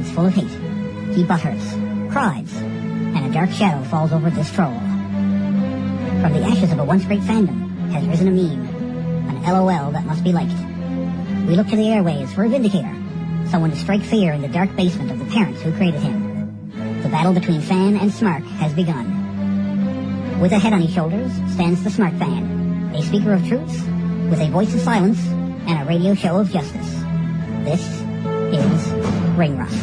It's full of hate. He butters, cries, and a dark shadow falls over this troll. From the ashes of a once great fandom has risen a meme, an LOL that must be liked. We look to the airwaves for a vindicator, someone to strike fear in the dark basement of the parents who created him. The battle between fan and smart has begun. With a head on his shoulders stands the smart fan, a speaker of truth, with a voice of silence and a radio show of justice. This is Ring Rust.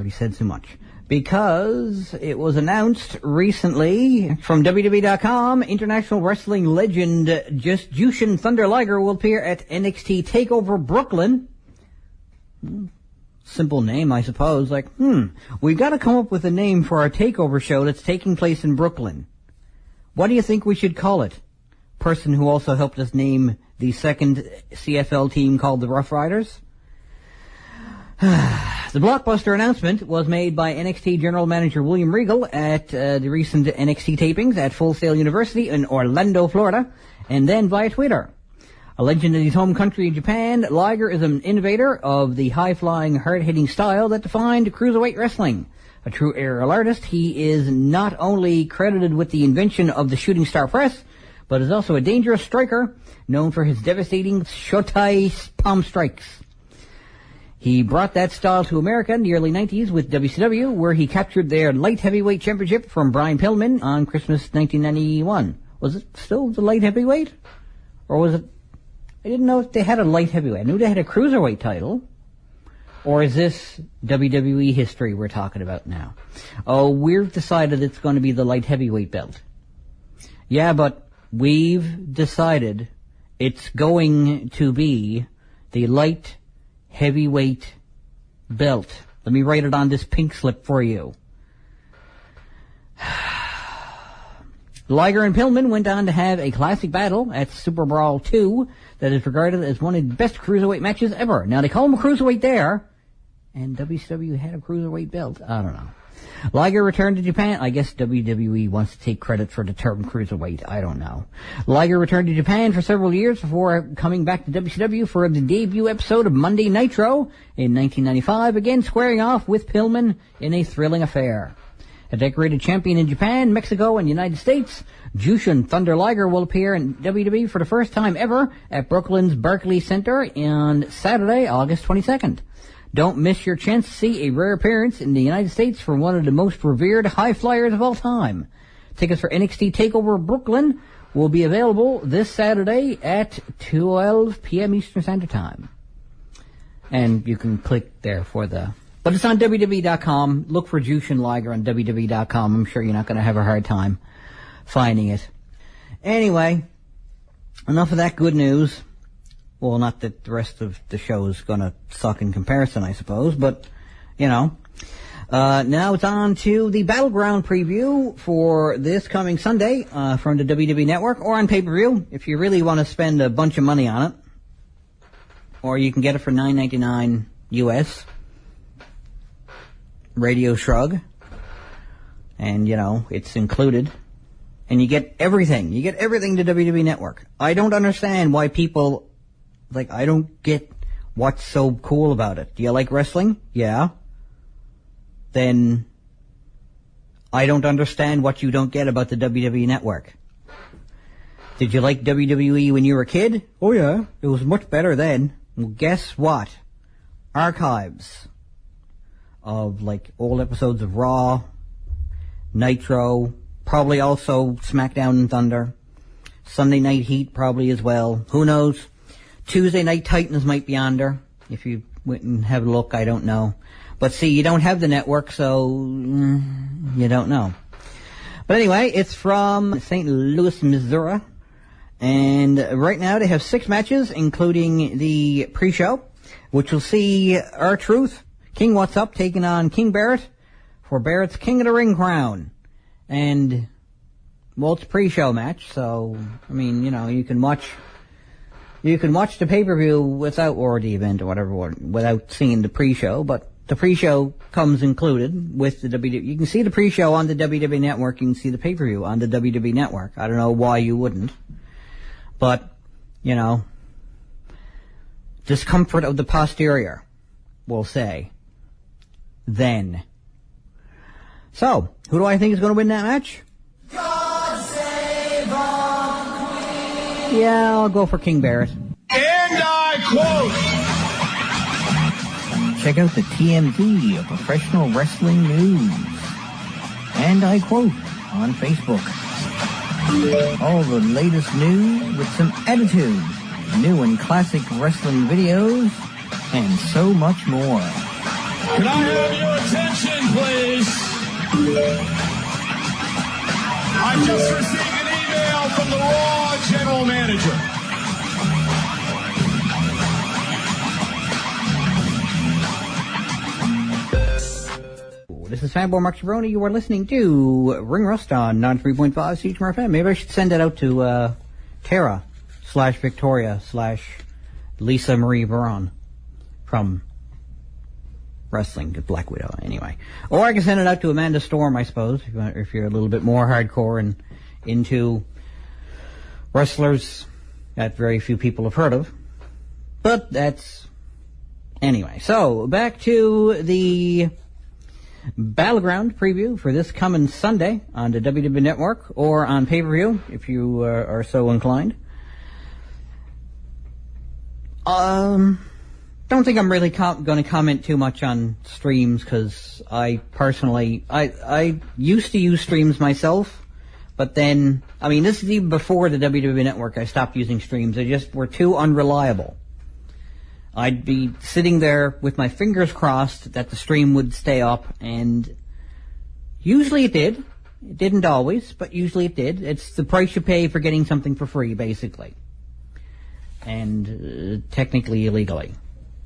Said so much because it was announced recently from WWE.com, international wrestling legend Jushin Thunder Liger will appear at NXT Takeover Brooklyn. Simple name, I suppose. Like, we've got to come up with a name for our takeover show that's taking place in Brooklyn. What do you think we should call it? Person who also helped us name the second CFL team called the Rough Riders? The blockbuster announcement was made by NXT General Manager William Regal at the recent NXT tapings at Full Sail University in Orlando, Florida, and then via Twitter. A legend in his home country, Japan, Liger is an innovator of the high-flying, hard-hitting style that defined cruiserweight wrestling. A true aerial artist, he is not only credited with the invention of the shooting star press, but is also a dangerous striker, known for his devastating Shotai palm strikes. He brought that style to America in the early 90s with WCW, where he captured their light heavyweight championship from Brian Pillman on Christmas 1991. Was it still the light heavyweight? Or was it... I didn't know if they had a light heavyweight. I knew they had a cruiserweight title. Or is this WWE history we're talking about now? Oh, we've decided it's going to be the light heavyweight belt. Yeah, but we've decided it's going to be the light heavyweight belt. Let me write it on this pink slip for you. Liger and Pillman went on to have a classic battle at Super Brawl 2 that is regarded as one of the best cruiserweight matches ever. Now, they call him a cruiserweight there, and WCW had a cruiserweight belt. I don't know. Liger returned to Japan. I guess WWE wants to take credit for the term cruiserweight. I don't know. Liger returned to Japan for several years before coming back to WCW for the debut episode of Monday Nitro in 1995, again squaring off with Pillman in a thrilling affair. A decorated champion in Japan, Mexico, and the United States, Jushin Thunder Liger will appear in WWE for the first time ever at Brooklyn's Barclays Center on Saturday, August 22nd. Don't miss your chance to see a rare appearance in the United States from one of the most revered high flyers of all time. Tickets for NXT Takeover Brooklyn will be available this Saturday at 12 p.m. Eastern Standard Time. And you can click there for the... But it's on WWE.com. Look for Jushin Liger on WWE.com. I'm sure you're not going to have a hard time finding it. Anyway, enough of that good news. Well, not that the rest of the show is going to suck in comparison, I suppose, but, you know. Now it's on to the Battleground Preview for this coming Sunday from the WWE Network, or on pay-per-view, if you really want to spend a bunch of money on it. Or you can get it for $9.99 US. Radio Shrug. And, you know, it's included. And you get everything. You get everything to WWE Network. I don't understand why people... Like, I don't get what's so cool about it. Do you like wrestling? Yeah. Then I don't understand what you don't get about the WWE Network. Did you like WWE when you were a kid? Oh, yeah. It was much better then. Well, guess what? Archives of, like, old episodes of Raw, Nitro, probably also SmackDown and Thunder, Sunday Night Heat probably as well. Who knows? Tuesday Night Titans might be on there. If you went and have a look, I don't know. But see, you don't have the network, so you don't know. But anyway, it's from St. Louis, Missouri. And right now they have 6 matches, including the pre-show, which will see R-Truth, King What's Up, taking on King Barrett, for Barrett's King of the Ring crown. And, well, it's a pre-show match, so, I mean, you know, you can watch the pay-per-view without, or the event or whatever, without seeing the pre-show, but the pre-show comes included with the WWE. You can see the pre-show on the WWE Network, you can see the pay-per-view on the WWE Network. I don't know why you wouldn't. But, you know, discomfort of the posterior, we'll say. Then. So, who do I think is going to win that match? God save our Queen. Yeah, I'll go for King Barrett. And I quote, check out the TMZ of professional wrestling news. And I quote on Facebook, all the latest news with some attitude, new and classic wrestling videos, and so much more. Can I have your attention, please? I just received an email from the Raw general manager. This is Fanboy Mark Cerrone. You are listening to Ring Rust on 93.5 CHMR-FM. Maybe I should send that out to Tara/Victoria/Lisa Marie Varon from Wrestling to Black Widow, anyway. Or I can send it out to Amanda Storm, I suppose, if you're a little bit more hardcore and into wrestlers that very few people have heard of. But that's... Anyway, so back to the Battleground Preview for this coming Sunday on the WWE Network or on pay-per-view, if you are so inclined. Don't think I'm really going to comment too much on streams, because I personally, I used to use streams myself, but then, I mean, this is even before the WWE Network, I stopped using streams. They just were too unreliable. I'd be sitting there with my fingers crossed that the stream would stay up, and usually it did. It didn't always, but usually it did. It's the price you pay for getting something for free, basically. And technically illegally.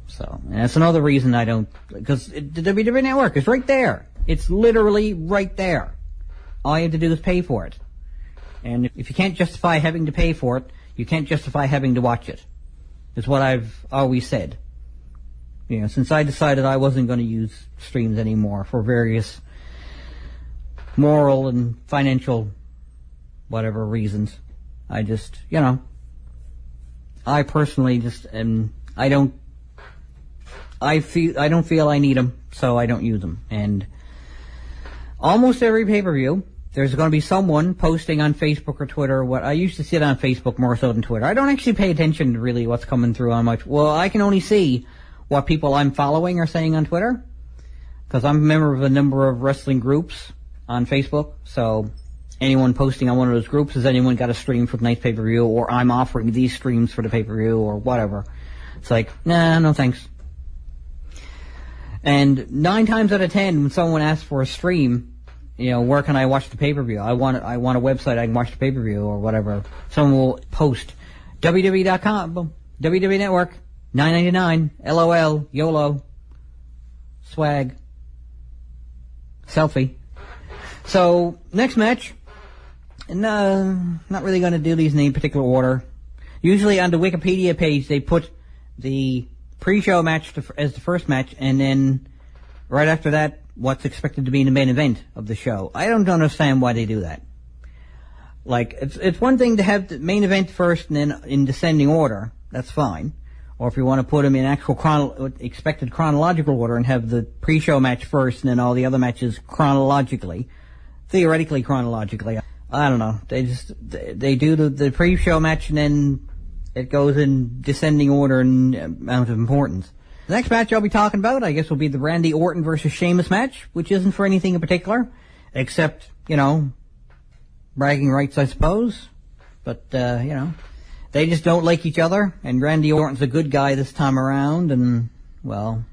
So, and that's another reason I don't, because the WWE Network is right there. It's literally right there. All you have to do is pay for it. And if you can't justify having to pay for it, you can't justify having to watch it. It's what I've always said. You know, since I decided I wasn't going to use streams anymore for various moral and financial whatever reasons, I just, you know, I personally just I don't feel I need them, so I don't use them. And almost every pay-per-view, there's going to be someone posting on Facebook or Twitter. What I used to see it on Facebook more so than Twitter. I don't actually pay attention to really what's coming through on much. Well, I can only see what people I'm following are saying on Twitter, because I'm a member of a number of wrestling groups on Facebook. So anyone posting on one of those groups, has anyone got a stream for tonight's pay-per-view, or I'm offering these streams for the pay-per-view, or whatever. It's like, nah, no thanks. And 9 times out of 10, when someone asks for a stream, you know, where can I watch the pay-per-view? I want a website I can watch the pay-per-view or whatever. Someone will post www.com, WWE Network, $9.99, LOL, YOLO, swag, selfie. So, next match, and not really going to do these in any particular order. Usually on the Wikipedia page, they put the pre-show match as the first match, and then right after that, what's expected to be in the main event of the show. I don't understand why they do that. Like, it's one thing to have the main event first and then in descending order. That's fine. Or if you want to put them in actual expected chronological order and have the pre-show match first and then all the other matches theoretically chronologically. I don't know. They do the pre-show match and then it goes in descending order and amount of importance. The next match I'll be talking about, I guess, will be the Randy Orton versus Sheamus match, which isn't for anything in particular, except, you know, bragging rights, I suppose. But, you know, they just don't like each other, and Randy Orton's a good guy this time around, and, well,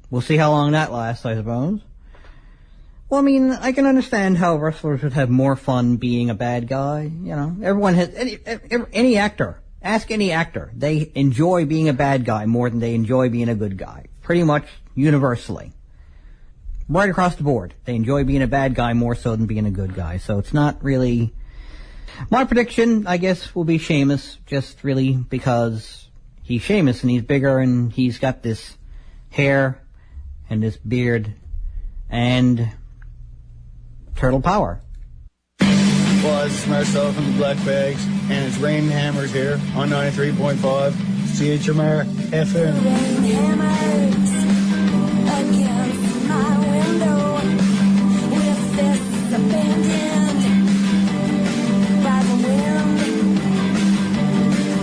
we'll see how long that lasts, I suppose. Well, I mean, I can understand how wrestlers would have more fun being a bad guy, you know. Everyone has, any actor. Ask any actor. They enjoy being a bad guy more than they enjoy being a good guy. Pretty much universally. right across the board. They enjoy being a bad guy more so than being a good guy. So it's not really... My prediction, I guess, will be Sheamus, just really because he's Sheamus and he's bigger and he's got this hair and this beard and turtle power. Well, this is myself and the Black Bags, and it's Rain Hammers here on 93.5 CHMR-FM. Rain hammers against my window with fists abandoned by the wind.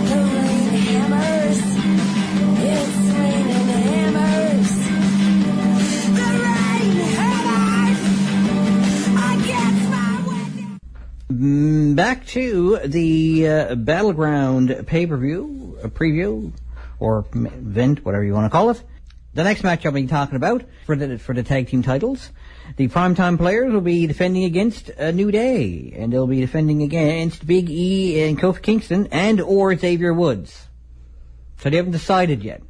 The rain hammers, it's raining hammers. The rain hammers against my window. Back to the Battleground pay-per-view, a preview, or event, whatever you want to call it. The next match I'll be talking about for the tag team titles. The Primetime Players will be defending against a New Day, and they'll be defending against Big E and Kofi Kingston and or Xavier Woods. So they haven't decided yet.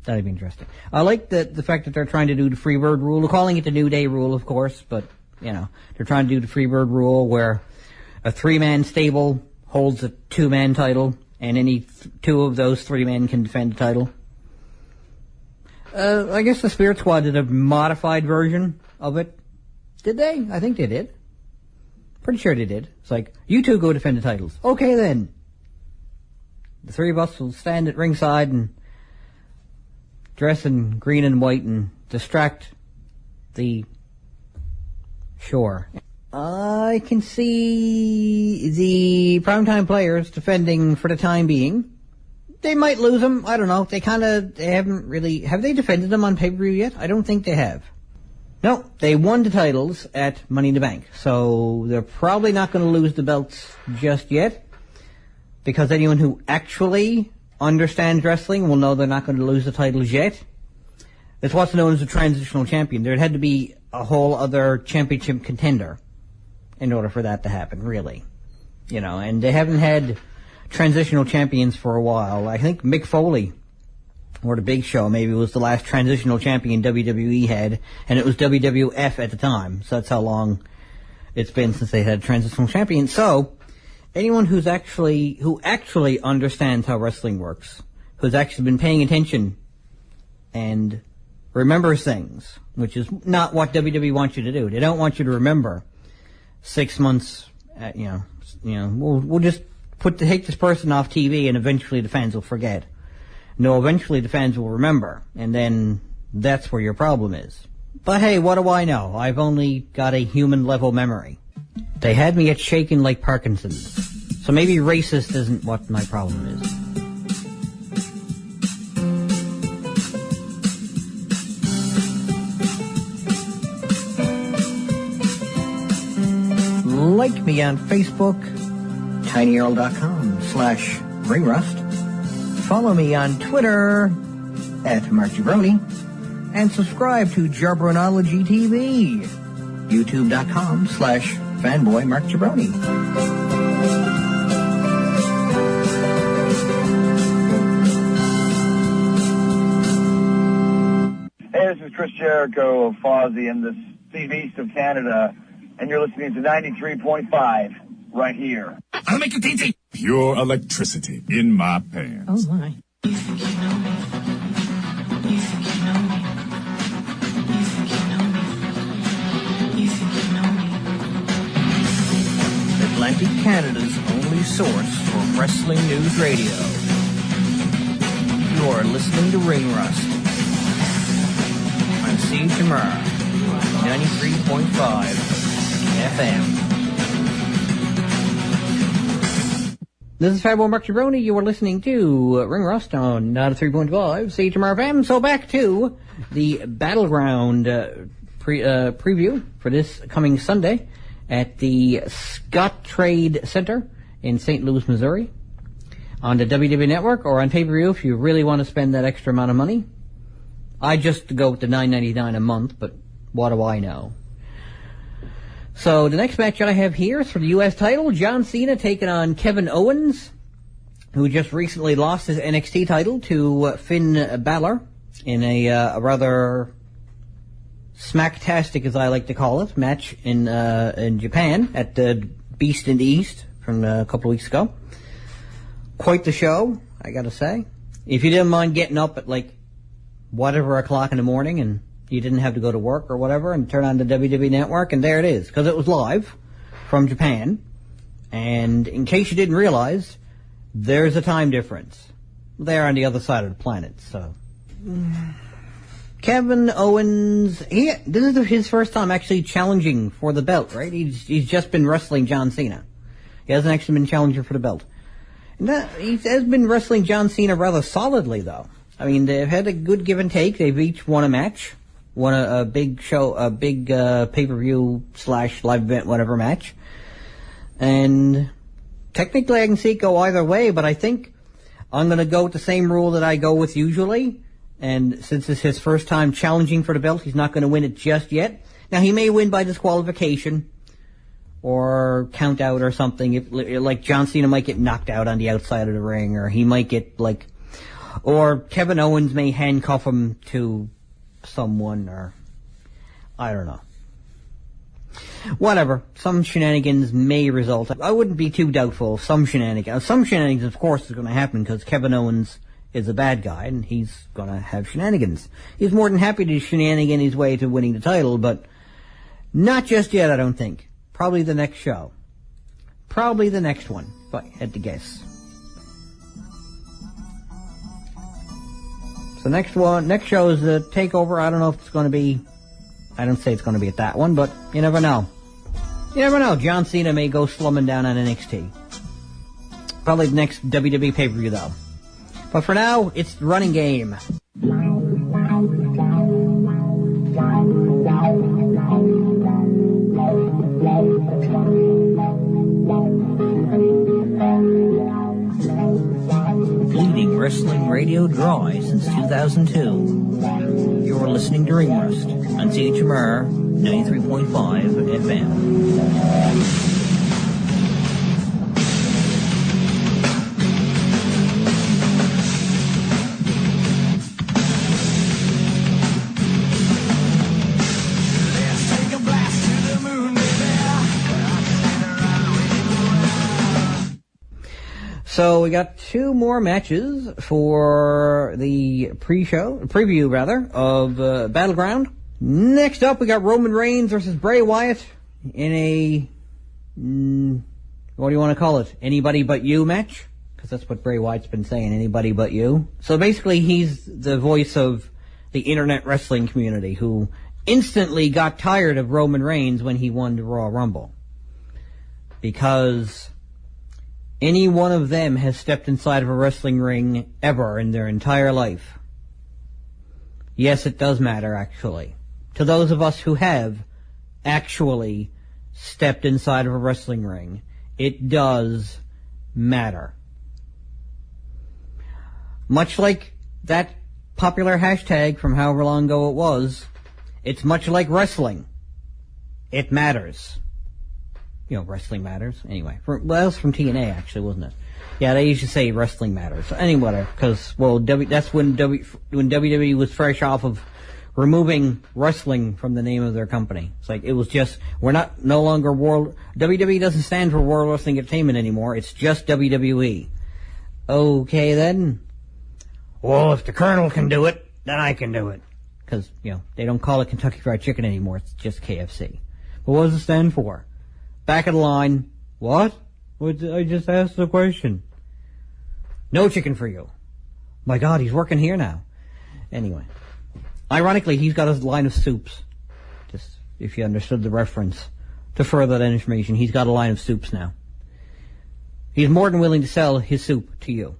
That'd be interesting. I like the fact that they're trying to do the Freebird rule. They're calling it the New Day rule, of course, but, you know, they're trying to do the Freebird rule where a 3-man stable holds a 2-man title, and any 2 of those 3 men can defend the title. I guess the Spirit Squad did a modified version of it. Did they? I think they did. Pretty sure they did. It's like, you 2 go defend the titles. Okay then. The 3 of us will stand at ringside and dress in green and white and distract the shore. I can see the Primetime Players defending for the time being. They might lose them. I don't know. They haven't really... Have they defended them on pay-per-view yet? I don't think they have. No, they won the titles at Money in the Bank. So they're probably not going to lose the belts just yet. Because anyone who actually understands wrestling will know they're not going to lose the titles yet. It's what's known as a transitional champion. There had to be a whole other championship contender in order for that to happen, really. You know, and they haven't had transitional champions for a while. I think Mick Foley, or the Big Show, maybe was the last transitional champion WWE had, and it was WWF at the time. So that's how long it's been since they had a transitional champion. So, anyone who actually understands how wrestling works, who's actually been paying attention and remembers things, which is not what WWE wants you to do. They don't want you to remember 6 months, we'll just take this person off TV and eventually the fans will forget. No, eventually the fans will remember, and then that's where your problem is. But hey, what do I know? I've only got a human-level memory. They had me at shaking like Parkinson's. So maybe racist isn't what my problem is. Like me on Facebook, tinyurl.com/ringrust. Follow me on Twitter @MarkGibroni. And subscribe to Jarbronology TV, youtube.com/fanboymarkgibroni. Hey, this is Chris Jericho of Fozzy in the Steve East of Canada, and you're listening to 93.5 right here. I'll make it easy. Pure electricity in my pants. Oh, my. Atlantic Canada's only source for wrestling news radio. You are listening to Ring Rust on CHMR 93.5 FM. This is Fanboy Mark Gibroni. You are listening to Ring Rust on 93.5 CHMR-FM. So back to the Battleground preview for this coming Sunday at the Scottrade Center in St. Louis, Missouri, on the WWE Network or on pay-per-view if you really want to spend that extra amount of money. I just go with the $9.99 a month, but what do I know? So the next match that I have here is for the U.S. title. John Cena taking on Kevin Owens, who just recently lost his NXT title to Finn Balor in a rather smacktastic, as I like to call it, match in Japan at the Beast in the East from a couple of weeks ago. Quite the show, I gotta say. If you didn't mind getting up at like whatever o'clock in the morning and you didn't have to go to work or whatever and turn on the WWE Network, and there it is, because it was live from Japan. And in case you didn't realize, there's a time difference. They're on the other side of the planet, so. Kevin Owens, this is his first time actually challenging for the belt, right? He's just been wrestling John Cena. He hasn't actually been challenging for the belt. And he has been wrestling John Cena rather solidly, though. I mean, they've had a good give and take. They've each won a match, won a big show, a big pay-per-view / live event, whatever match. And technically I can see it go either way, but I think I'm going to go with the same rule that I go with usually. And since it's his first time challenging for the belt, he's not going to win it just yet. Now, he may win by disqualification or count out or something. Like John Cena might get knocked out on the outside of the ring, or he might get or Kevin Owens may handcuff him to someone, or I don't know. Whatever. Some shenanigans may result. I wouldn't be too doubtful of some shenanigans. Some shenanigans, of course, is going to happen because Kevin Owens is a bad guy, and he's going to have shenanigans. He's more than happy to shenanigan his way to winning the title, but not just yet, I don't think. Probably the next show. Probably the next one, if I had to guess. So next show is the Takeover. I don't know if it's going to be, I don't say it's going to be at that one, but you never know. You never know. John Cena may go slumming down on NXT. Probably the next WWE pay-per-view, though. But for now, it's the running game. Leading wrestling radio dry since 2002. You're listening to Ring Rust on CHMR 93.5 FM. So we got two more matches for the preview of Battleground. Next up, we got Roman Reigns versus Bray Wyatt in a, what do you want to call it? Anybody but you match? Because that's what Bray Wyatt's been saying, anybody but you. So basically, he's the voice of the internet wrestling community who instantly got tired of Roman Reigns when he won the Royal Rumble. Because any one of them has stepped inside of a wrestling ring ever in their entire life. Yes, it does matter, actually. To those of us who have actually stepped inside of a wrestling ring, it does matter. Much like that popular hashtag from however long ago it was, it's much like wrestling. It matters. You know, wrestling matters. Anyway, that was from TNA, actually, wasn't it? Yeah, they used to say wrestling matters. So anyway, because, well, that's when WWE was fresh off of removing wrestling from the name of their company. It's like, it was just, no longer WWE doesn't stand for World Wrestling Entertainment anymore. It's just WWE. Okay, then. Well, if the Colonel can do it, then I can do it. Because, you know, they don't call it Kentucky Fried Chicken anymore. It's just KFC. But what does it stand for? Back of the line. What? I just asked the question. No chicken for you. My God, he's working here now. Anyway. Ironically, he's got a line of soups. Just, if you understood the reference. To further that information, he's got a line of soups now. He's more than willing to sell his soup to you.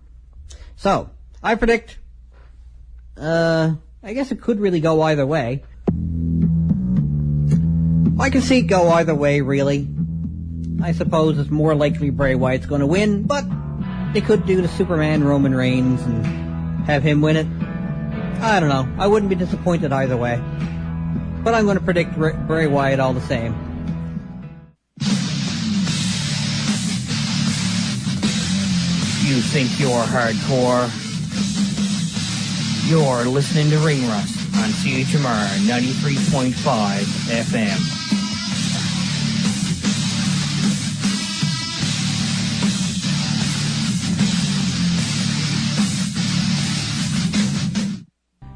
So, I predict, I guess it could really go either way. I can see it go either way, really. I suppose it's more likely Bray Wyatt's going to win, but they could do the Superman Roman Reigns and have him win it. I don't know. I wouldn't be disappointed either way. But I'm going to predict Bray Wyatt all the same. You think you're hardcore? You're listening to Ring Rust on CHMR 93.5 FM.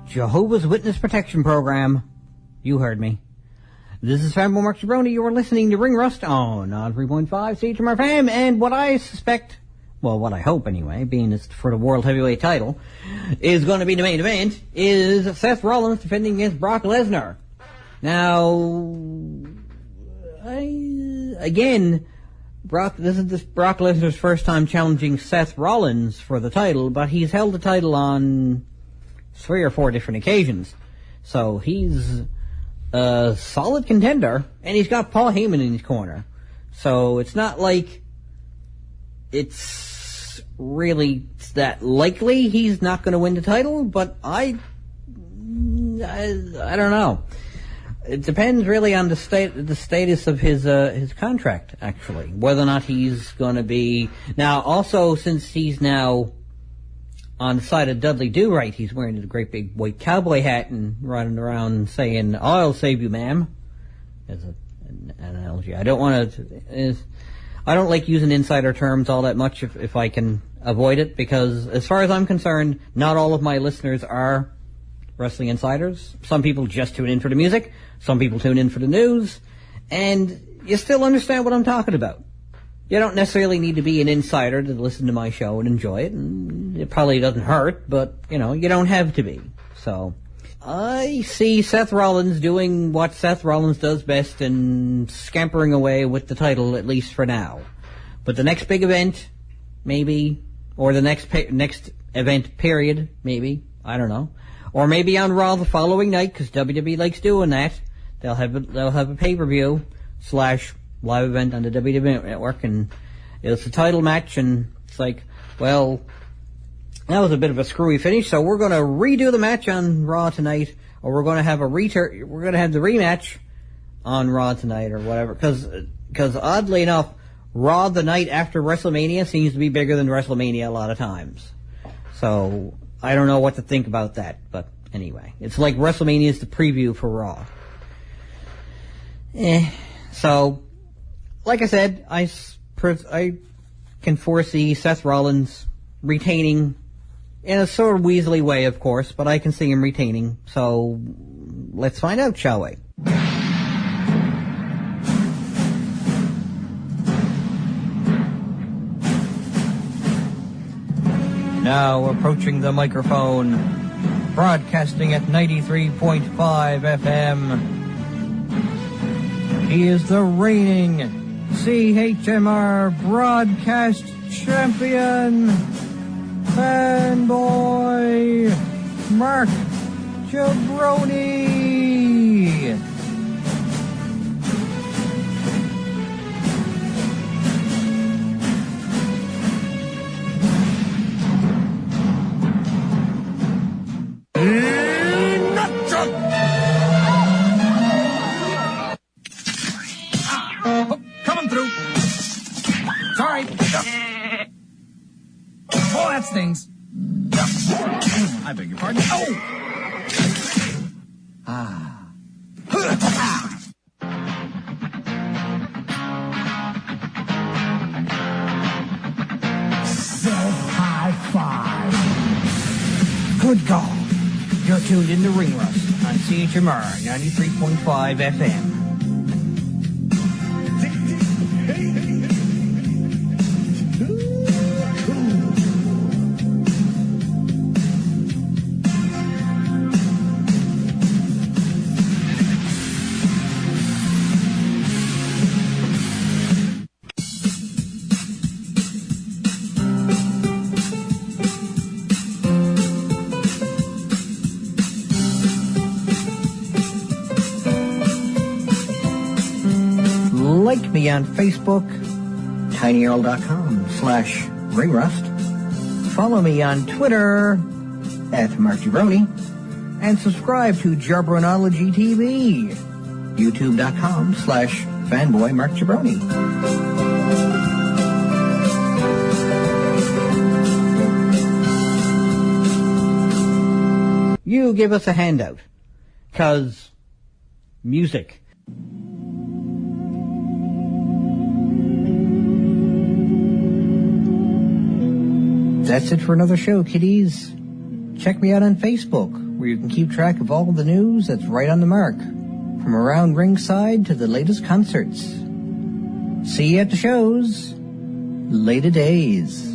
Jehovah's Witness Protection Program. You heard me. This is Fanboy Mark Jabroni. You are listening to Ring Rust on 3.5 CHMR-FM, and what I suspect, well, what I hope anyway, being it's for the World Heavyweight title, is going to be the main event, is Seth Rollins defending against Brock Lesnar. Now, Brock Lesnar's first time challenging Seth Rollins for the title, but he's held the title on 3 or 4 different occasions. So he's a solid contender, and he's got Paul Heyman in his corner. So it's not like it's really that likely he's not going to win the title, but I don't know. It depends really on the status of his contract, actually. Whether or not he's going to be... Now, also, since he's now on the side of Dudley Do-Right, he's wearing a great big white cowboy hat and running around saying, "I'll save you, ma'am," as an analogy. I don't like using insider terms all that much if I can avoid it, because as far as I'm concerned, not all of my listeners are wrestling insiders. Some people just tune in for the music, some people tune in for the news, and you still understand what I'm talking about. You don't necessarily need to be an insider to listen to my show and enjoy it, and it probably doesn't hurt, but, you don't have to be. So, I see Seth Rollins doing what Seth Rollins does best and scampering away with the title, at least for now. But the next big event, maybe, or the next event period, maybe, I don't know. Or maybe on Raw the following night, because WWE likes doing that. They'll have a pay-per-view / live event on the WWE Network, and it's a title match, and it's like, well, that was a bit of a screwy finish, so we're going to redo the match on Raw tonight, or we're going to have the rematch on Raw tonight, or whatever, because oddly enough, Raw the night after WrestleMania seems to be bigger than WrestleMania a lot of times. So, I don't know what to think about that, but anyway, it's like WrestleMania is the preview for Raw. So, like I said, I can foresee Seth Rollins retaining in a sort of Weasley way, of course, but I can see him retaining. So, let's find out, shall we? Now approaching the microphone, broadcasting at 93.5 FM. He is the reigning CHMR broadcast champion, Fanboy Mark Jabroni. Coming through. Sorry. Oh, that stings. I beg your pardon. Oh! Self-high-five. Good God. You're tuned in to Ring Rust on CHMR 93.5 FM. Like me on Facebook, tinyurl.com/ringrust. Follow me on Twitter @MarkJabroni, and subscribe to Jabronology TV, youtube.com/fanboymarkjabroni. You give us a handout. 'Cause music. That's it for another show, kiddies. Check me out on Facebook, where you can keep track of all the news that's right on the mark, from around ringside to the latest concerts. See you at the shows. Later days.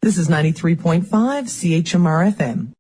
This is 93.5 CHMR-FM.